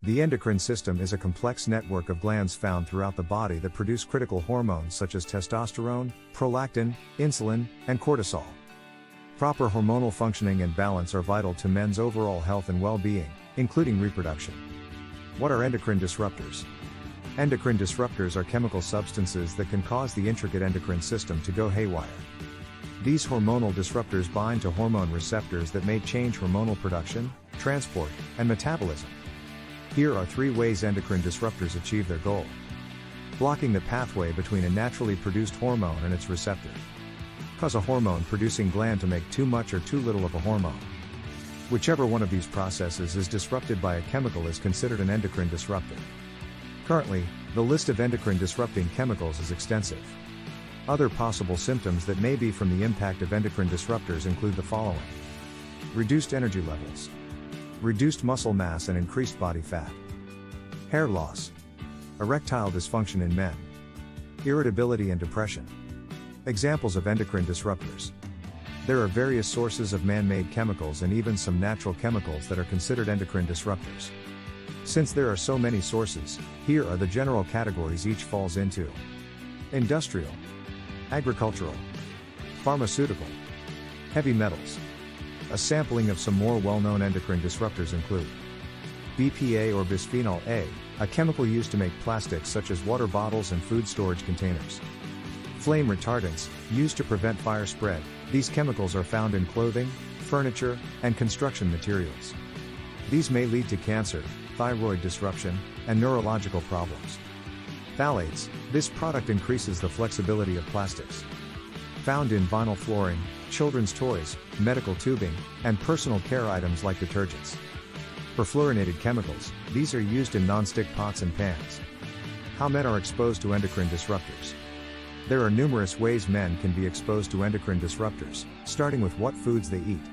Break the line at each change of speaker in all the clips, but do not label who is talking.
The endocrine system is a complex network of glands found throughout the body that produce critical hormones such as testosterone, prolactin, insulin, and cortisol. Proper hormonal functioning and balance are vital to men's overall health and well-being, including reproduction. What are endocrine disruptors? Endocrine disruptors are chemical substances that can cause the intricate endocrine system to go haywire. These hormonal disruptors bind to hormone receptors that may change hormonal production, transport, and metabolism. Here are 3 ways endocrine disruptors achieve their goal. Blocking the pathway between a naturally produced hormone and its receptor. Cause a hormone-producing gland to make too much or too little of a hormone. Whichever one of these processes is disrupted by a chemical is considered an endocrine disruptor. Currently, the list of endocrine disrupting chemicals is extensive. Other possible symptoms that may be from the impact of endocrine disruptors include the following. Reduced energy levels. Reduced muscle mass and increased body fat. Hair loss. Erectile dysfunction in men. Irritability and depression. Examples of endocrine disruptors. There are various sources of man-made chemicals and even some natural chemicals that are considered endocrine disruptors. Since there are so many sources, here are the general categories each falls into. Industrial. Agricultural. Pharmaceutical. Heavy metals. A sampling of some more well-known endocrine disruptors include BPA or bisphenol A, a chemical used to make plastics such as water bottles and food storage containers. Flame retardants, used to prevent fire spread, these chemicals are found in clothing, furniture, and construction materials. These may lead to cancer, thyroid disruption, and neurological problems. Phthalates, this product increases the flexibility of plastics. Found in vinyl flooring, children's toys, medical tubing, and personal care items like detergents. Perfluorinated chemicals, these are used in non-stick pots and pans. How men are exposed to endocrine disruptors. There are numerous ways men can be exposed to endocrine disruptors, starting with what foods they eat.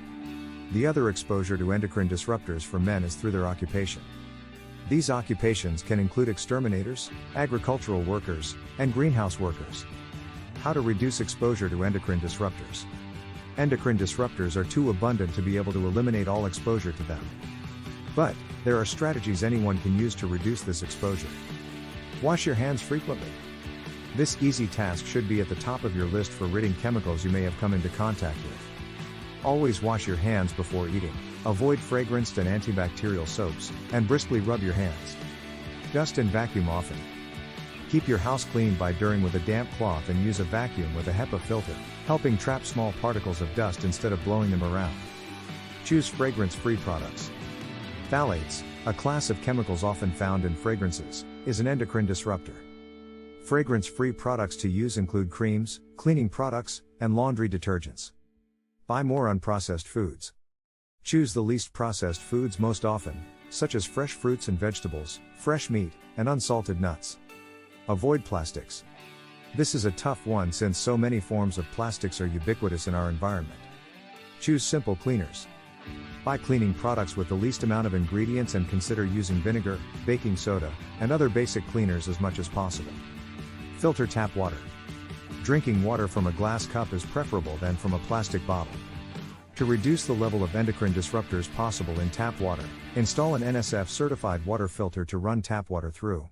The other exposure to endocrine disruptors for men is through their occupation. These occupations can include exterminators, agricultural workers, and greenhouse workers. How to reduce exposure to endocrine disruptors. Endocrine disruptors are too abundant to be able to eliminate all exposure to them. But, there are strategies anyone can use to reduce this exposure. Wash your hands frequently. This easy task should be at the top of your list for ridding chemicals you may have come into contact with. Always wash your hands before eating, avoid fragranced and antibacterial soaps, and briskly rub your hands. Dust and vacuum often. Keep your house clean by during with a damp cloth and use a vacuum with a HEPA filter, helping trap small particles of dust instead of blowing them around. Choose fragrance-free products. Phthalates, a class of chemicals often found in fragrances, is an endocrine disruptor. Fragrance-free products to use include creams, cleaning products, and laundry detergents. Buy more unprocessed foods. Choose the least processed foods most often, such as fresh fruits and vegetables, fresh meat, and unsalted nuts. Avoid plastics. This is a tough one since so many forms of plastics are ubiquitous in our environment. Choose simple cleaners. Buy cleaning products with the least amount of ingredients and consider using vinegar, baking soda, and other basic cleaners as much as possible. Filter tap water. Drinking water from a glass cup is preferable than from a plastic bottle. To reduce the level of endocrine disruptors possible in tap water, install an NSF certified water filter to run tap water through.